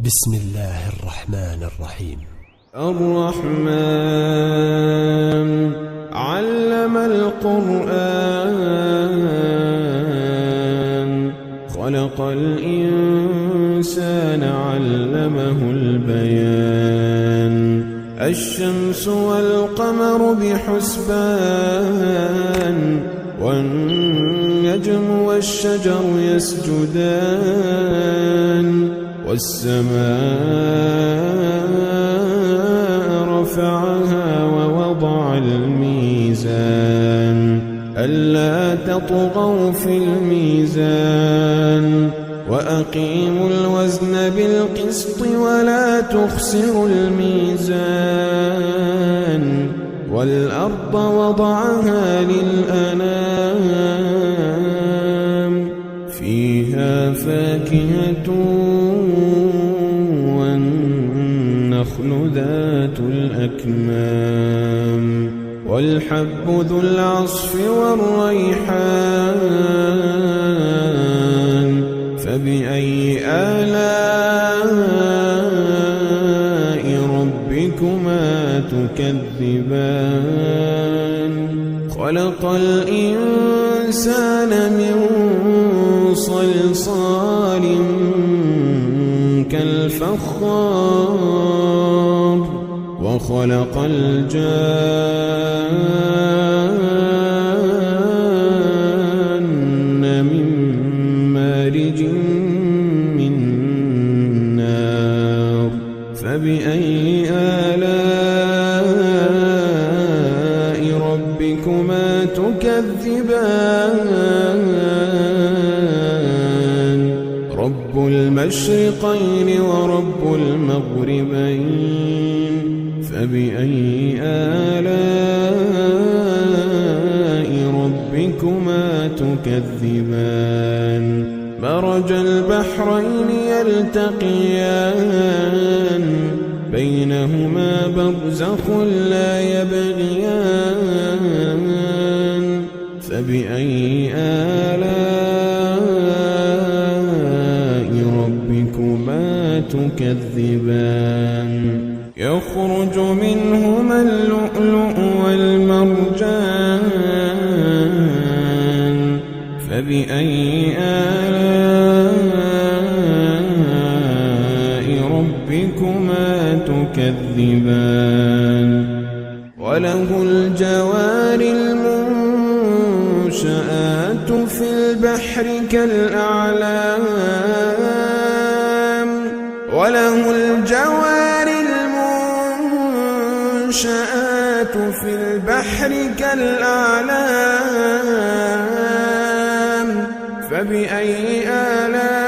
بسم الله الرحمن الرحيم. الرحمن علم القرآن خلق الإنسان علمه البيان الشمس والقمر بحسبان والنجم والشجر يسجدان والسماء رفعها ووضع الميزان ألا تطغوا في الميزان وأقيموا الوزن بالقسط ولا تخسروا الميزان والأرض وضعها للأنام فيها فاكهة والنخل ذات الأكمام والحب ذو العصف والريحان فبأي آلاء ربكما تكذبان خلق الإنسان من صلصال كالفخار وخلق الجان من مارج من نار فبأي آلاء ربكما تكذبان رب المشرقين ورب المغربين فبأي آلاء ربكما تكذبان مرج البحرين يلتقيان بينهما برزخ لا يبغيان فبأي آلاء ربكما تكذبان يخرج منهما اللؤلؤ والمرجان فبأي آلاء ربكما تكذبان وله الجوار المنشآت في البحر كالأعلام وله الجوار المنشآت في البحر كالأعلام فبأي آلاء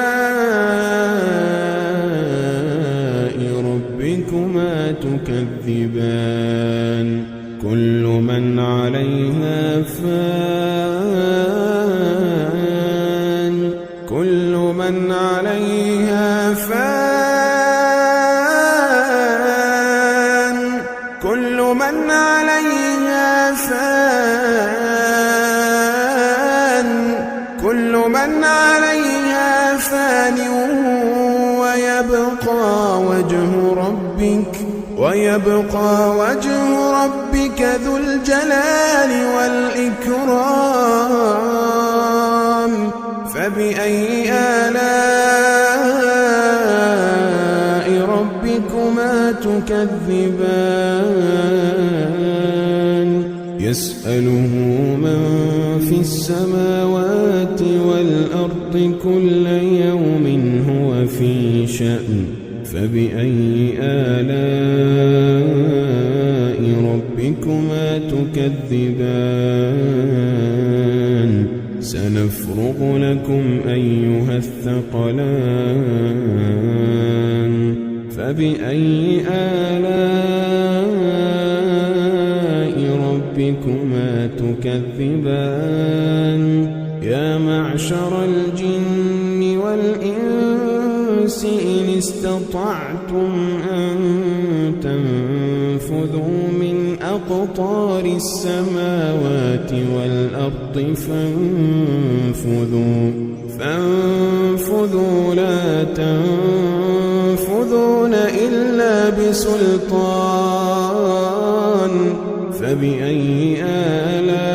ربكما تكذبان كل من عليها فان كل من عليها فان كل من عليها فان كل من عليها فان ويبقى وجه ربك ذو الجلال والإكرام فبأي آلاء ربكما تكذبان يسأله من في السماوات والأرض كل يوم هو في شأن فبأي آلاء ربكما تكذبان سنفرغ لكم أيها الثقلان فبأي آلاء ربكما تكذبان يا معشر الجن والإنس إن استطعتم أن تنفذوا من أقطار السماوات والأرض فانفذوا لا تنفذون تأخذون إلا بسلطان فبأي آلاء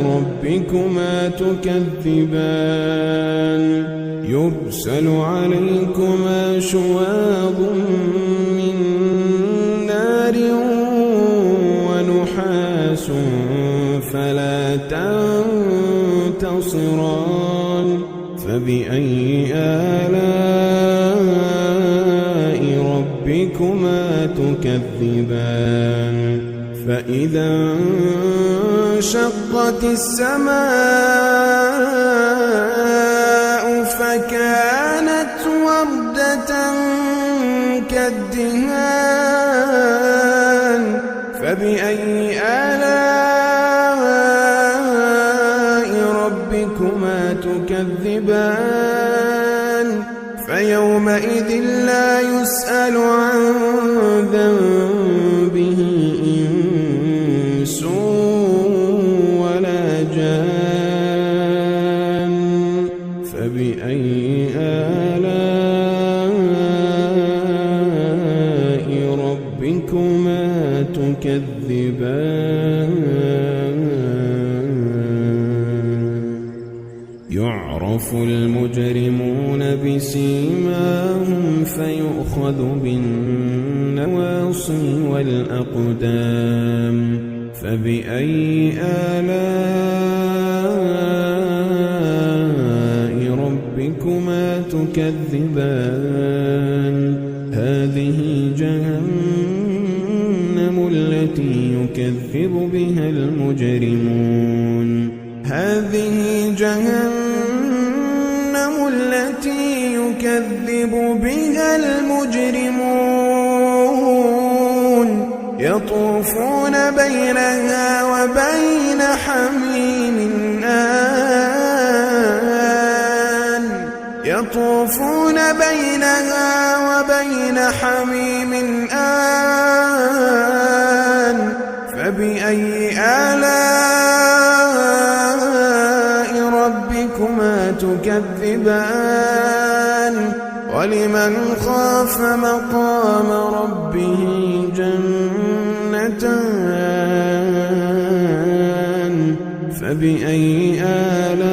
ربكما تكذبان يرسل عليكما شواظ من نار ونحاس فلا تنتصران فبأي آلاء ربكما تكذبان فإذا انشقت السماء فكانت وردة كالدهان فبأي آلاء ربكما تكذبان فيومئذ لا يسأل عن ذنبه إنس ولا جان فبأي آلاء ربكما تكذبان يعرف المجرمون بسيماهم فيؤخذ بالنواصي والأقدام فبأي آلاء ربكما تكذبان هذه جهنم التي يكذب بها المجرمون هذه جهنم التي يكذب بها المجرمون يطوفون بينها وبين حميم آن يطوفون بينها وبين حميم آن فبأي آلاء ربكما تكذبان ولمن خاف مقام ربه جنتان فبأي آلاء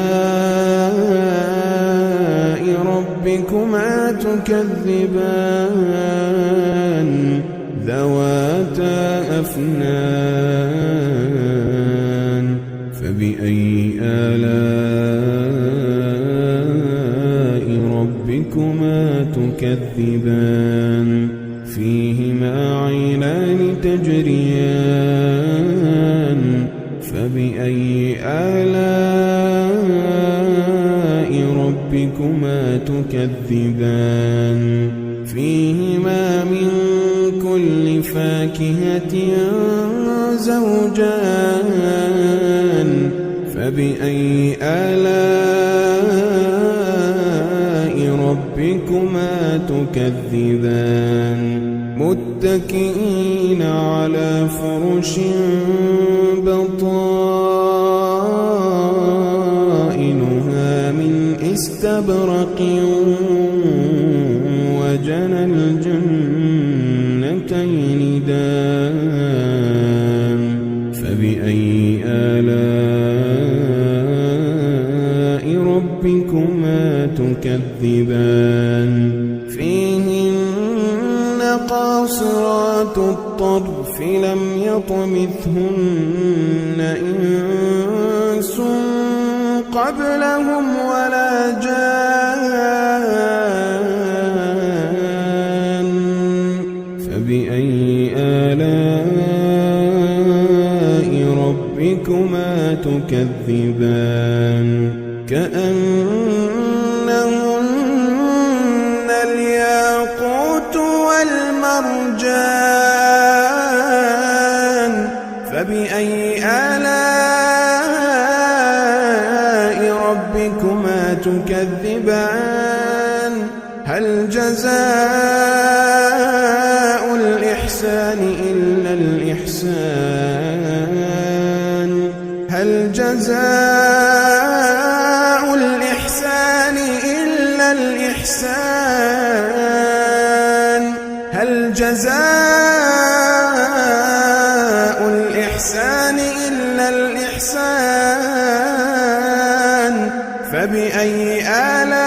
ربكما تكذبان ذواتا أفنان فبأي آلاء ربكما تكذبان فيهما عينان تجريان فبأي آلاء ربكما تكذبان فيهما من كل فاكهة زوجان فبأي آلاء ربكما تكذبان متكئين على فرش بطائنها من استبرق وجنى الجنتين دان فبأي آلاء ربكما تكذبان فيهن قاصرات الطرف لم يطمثهن إنس قبلهم ولا جان فبأي آلاء ربكما تكذبان كأنهن الياقوت والمرجان فبأي آلاء ربكما تكذبان هل جزاء الإحسان إلا الإحسان هل جزاء الإحسان إلا الإحسان هل جزاء الإحسان إلا الإحسان فبأي آلاء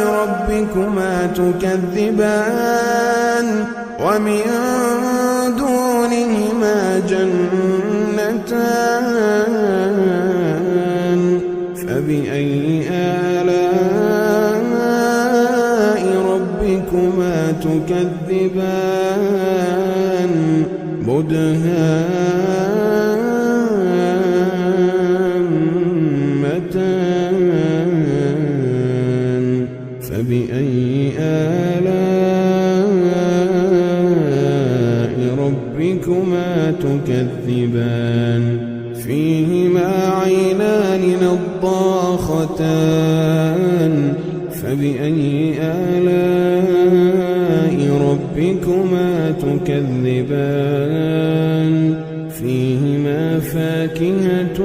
ربكما تكذبان ومن دونهما جنتان فبأي آلاء ربكما تكذبان مدهامتان فبأي آلاء ربكما تكذبان فيهما عينان نضاختان فبأي آلاء ربكما تكذبان فيهما فاكهة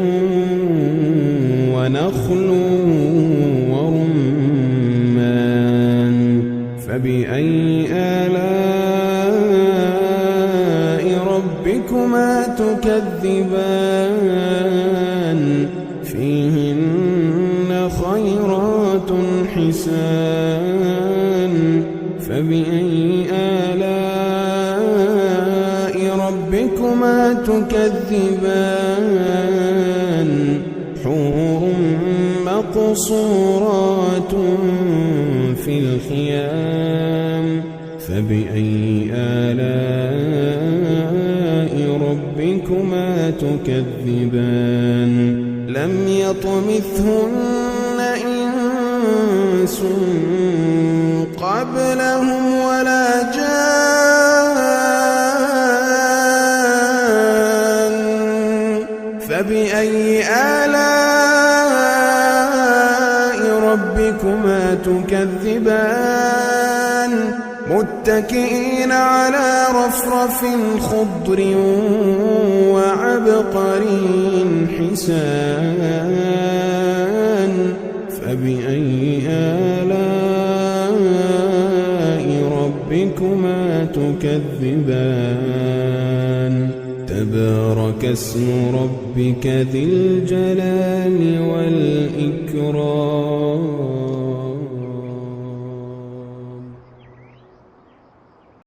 ونخل ورمان فبأي آلاء ربكما تكذبان فيهن خيرات حسان فبأي آلاء ربكما تكذبان حور مقصورات في الخيام فبأي آلاء ربكما تكذبان لم يطمثهن إنس قبلهم ولا جان فبأي آلاء ربكما تكذبان متكئين على رفرف خضر وعبقري حسان فبأي آلاء ربكما تكذبان تبارك اسم ربك ذي الجلال والإكرام